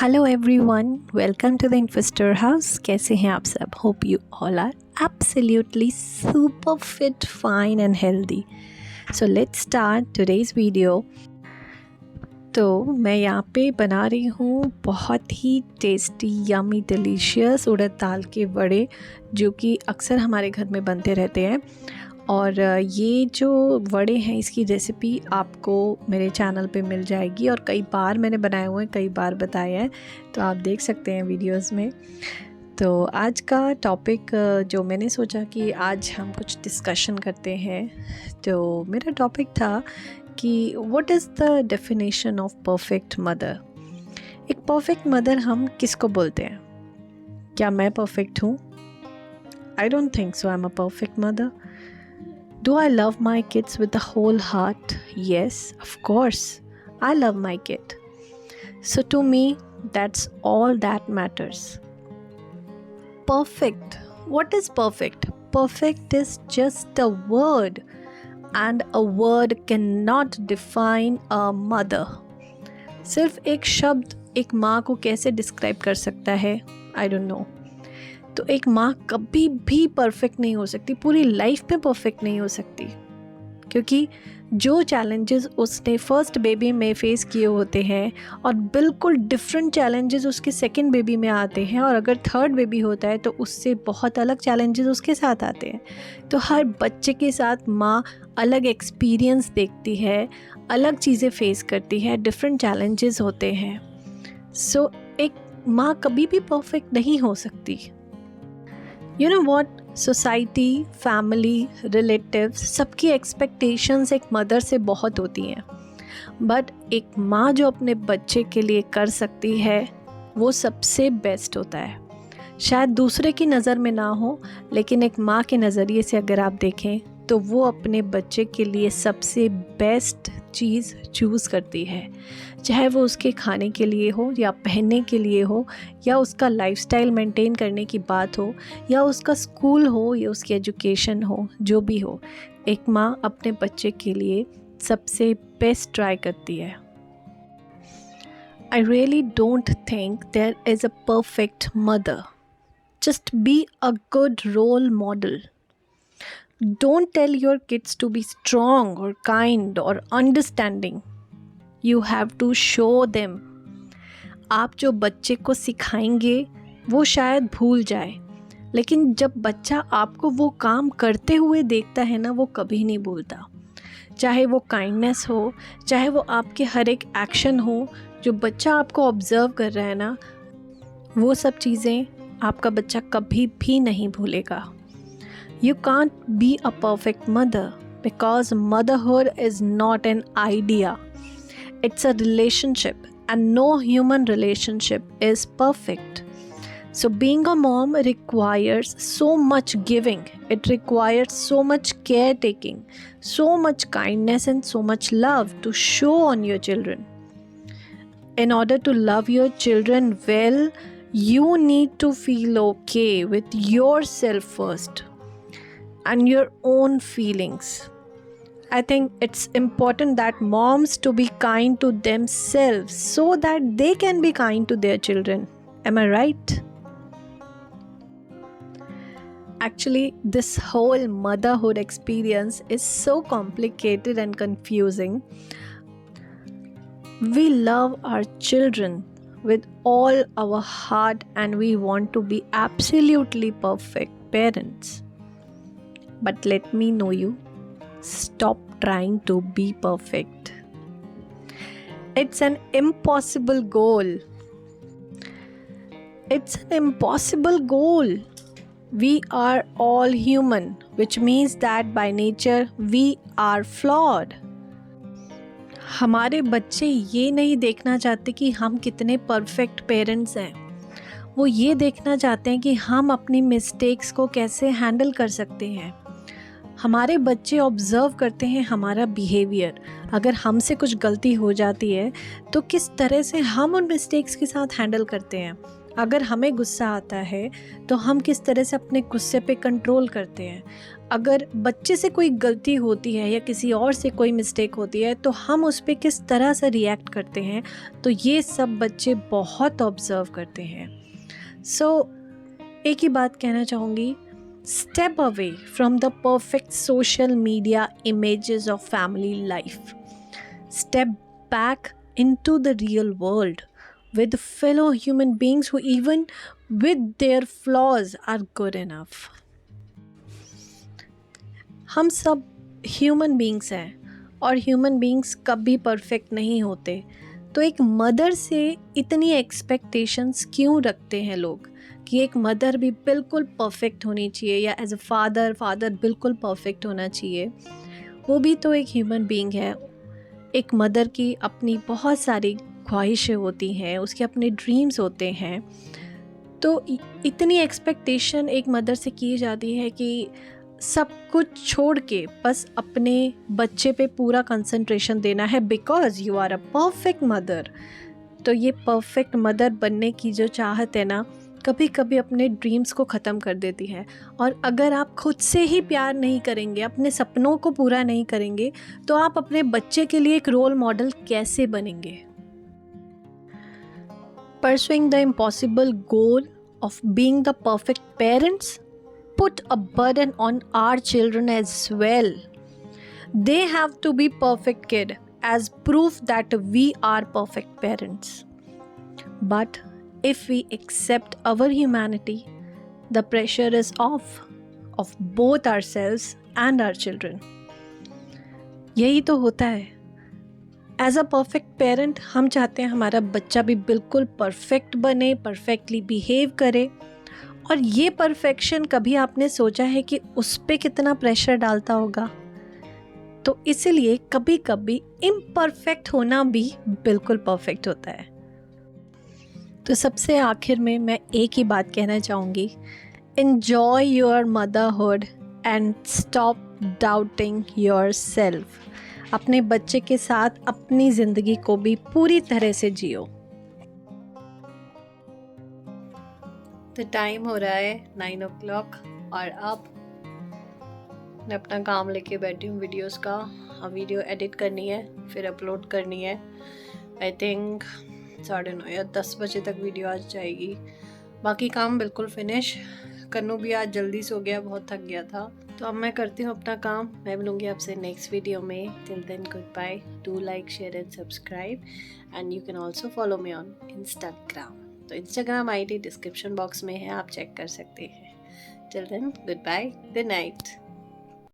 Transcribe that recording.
Hello everyone, welcome to the investor house. कैसे हैं आप सब? Hope you all are absolutely super fit, fine and healthy. So let's start today's video. तो मैं यहाँ पे बना रही हूँ बहुत ही टेस्टी, यमी, डिलीशियस उड़द दाल के वड़े, जो कि अक्सर हमारे घर में बनते रहते हैं। और ये जो वड़े हैं, इसकी रेसिपी आपको मेरे चैनल पे मिल जाएगी और कई बार मैंने बनाए हुए हैं, कई बार बताया है, तो आप देख सकते हैं वीडियोस में। तो आज का टॉपिक जो मैंने सोचा कि आज हम कुछ डिस्कशन करते हैं, तो मेरा टॉपिक था कि what is the definition of perfect mother. एक परफेक्ट मदर हम किसको बोलते हैं? क्या मैं परफेक्ट हूँ? I don't think so I am a perfect mother. Do I love my kids with the whole heart? Yes, of course. I love my kid. So to me, that's all that matters. Perfect. What is perfect? Perfect is just a word, and a word cannot define a mother. सिर्फ एक शब्द एक माँ को कैसे describe कर सकता है? I don't know. तो एक माँ कभी भी परफेक्ट नहीं हो सकती, पूरी लाइफ में परफेक्ट नहीं हो सकती, क्योंकि जो चैलेंजेस उसने फर्स्ट बेबी में फेस किए होते हैं और बिल्कुल डिफरेंट चैलेंजेस उसके सेकंड बेबी में आते हैं, और अगर थर्ड बेबी होता है तो उससे बहुत अलग चैलेंजेस उसके साथ आते हैं। तो हर बच्चे के साथ माँ अलग एक्सपीरियंस देखती है, अलग चीज़ें फेस करती है, डिफरेंट चैलेंजेस होते हैं। सो एक माँ कभी भी परफेक्ट नहीं हो सकती। You know what, society, family, relatives, सबकी एक्सपेक्टेशंस एक मदर से बहुत होती हैं, बट एक माँ जो अपने बच्चे के लिए कर सकती है वो सबसे बेस्ट होता है। शायद दूसरे की नज़र में ना हो, लेकिन एक माँ के नज़रिए से अगर आप देखें तो वो अपने बच्चे के लिए सबसे बेस्ट चीज़ चूज़ करती है, चाहे वो उसके खाने के लिए हो या पहनने के लिए हो, या उसका लाइफस्टाइल मेंटेन करने की बात हो, या उसका स्कूल हो, या उसकी एजुकेशन हो, जो भी हो। एक माँ अपने बच्चे के लिए सबसे बेस्ट ट्राई करती है। I really don't think there is a perfect mother. Just be a good role model. Don't tell your kids to be strong or kind or understanding. You have to show them. आप जो बच्चे को सिखाएंगे वो शायद भूल जाए, लेकिन जब बच्चा आपको वो काम करते हुए देखता है ना, वो कभी नहीं भूलता। चाहे वो काइंडनेस हो, चाहे वो आपके हर एक एक्शन हो, जो बच्चा आपको ऑब्जर्व कर रहा है ना, वो सब चीज़ें आपका बच्चा कभी भी नहीं भूलेगा। You can't be a perfect mother because motherhood is not an idea. It's a relationship, and no human relationship is perfect. So being a mom requires so much giving. It requires so much caretaking, so much kindness and so much love to show on your children. In order to love your children well, you need to feel okay with yourself first and your own feelings. I think it's important that moms to be kind to themselves so that they can be kind to their children. Am I right? Actually, this whole motherhood experience is so complicated and confusing. We love our children with all our heart and we want to be absolutely perfect parents. But let me know you, stop trying to be perfect. It's an impossible goal. It's an impossible goal. We are all human, which means that by nature we are flawed. हमारे बच्चे ये नहीं देखना चाहते कि हम कितने perfect parents हैं, वो ये देखना चाहते हैं कि हम अपनी मिस्टेक्स को कैसे हैंडल कर सकते हैं। हमारे बच्चे ऑब्ज़र्व करते हैं हमारा बिहेवियर, अगर हमसे कुछ गलती हो जाती है तो किस तरह से हम उन मिस्टेक्स के साथ हैंडल करते हैं। अगर हमें गुस्सा आता है तो हम किस तरह से अपने गुस्से पे कंट्रोल करते हैं। अगर बच्चे से कोई गलती होती है या किसी और से कोई मिस्टेक होती है तो हम उस पे किस तरह से रिएक्ट करते हैं, तो ये सब बच्चे बहुत ऑब्जर्व करते हैं। एक ही बात कहना चाहूँगी, step away from the perfect social media images of family life. Step back into the real world with fellow human beings who, even with their flaws, are good enough. हम सब ह्यूमन बींग्स हैं और human beings कभी perfect नहीं होते। तो एक mother से इतनी एक्सपेक्टेशंस क्यों रखते हैं लोग कि एक मदर भी बिल्कुल परफेक्ट होनी चाहिए, या एज अ फादर बिल्कुल परफेक्ट होना चाहिए। वो भी तो एक ह्यूमन बींग है। एक मदर की अपनी बहुत सारी ख्वाहिशें होती हैं, उसके अपने ड्रीम्स होते हैं। तो इतनी एक्सपेक्टेशन एक मदर से की जाती है कि सब कुछ छोड़ के बस अपने बच्चे पे पूरा कंसंट्रेशन देना है, because you are a perfect mother. तो ये परफेक्ट मदर बनने की जो चाहत है ना, कभी कभी अपने ड्रीम्स को ख़त्म कर देती है। और अगर आप खुद से ही प्यार नहीं करेंगे, अपने सपनों को पूरा नहीं करेंगे, तो आप अपने बच्चे के लिए एक रोल मॉडल कैसे बनेंगे? Pursuing the impossible goal of being the perfect parents put a burden on our children as well. They have to be perfect kid as proof that we are perfect parents. But if we accept our humanity, the pressure is off of both ourselves and our children. यही तो होता है। As a perfect parent हम चाहते हैं हमारा बच्चा भी बिल्कुल परफेक्ट बने, परफेक्टली बिहेव करे। और ये परफेक्शन कभी आपने सोचा है कि उस पे कितना प्रेशर डालता होगा? तो इसीलिए कभी कभी इम्परफेक्ट होना भी बिल्कुल परफेक्ट होता है। तो सबसे आखिर में मैं एक ही बात कहना चाहूँगी, enjoy your motherhood and stop doubting yourself. अपने बच्चे के साथ अपनी ज़िंदगी को भी पूरी तरह से जियो। तो टाइम हो रहा है 9 o'clock और अब मैं अपना काम लेके बैठी हूँ वीडियोस का। अब वीडियो एडिट करनी है, फिर अपलोड करनी है। आई थिंक 9:30 या 10 बजे तक वीडियो आ जाएगी। बाकी काम बिल्कुल फिनिश। कन्नू भी आज जल्दी सो गया, बहुत थक गया था। तो अब मैं करती हूँ अपना काम। मैं मिलूँगी आपसे नेक्स्ट वीडियो में। Till then good bye. Do like, share and subscribe and you can also follow me on Instagram. तो इंस्टाग्राम ID डिस्क्रिप्शन बॉक्स में है, आप चेक कर सकते हैं। Till then good bye, good night.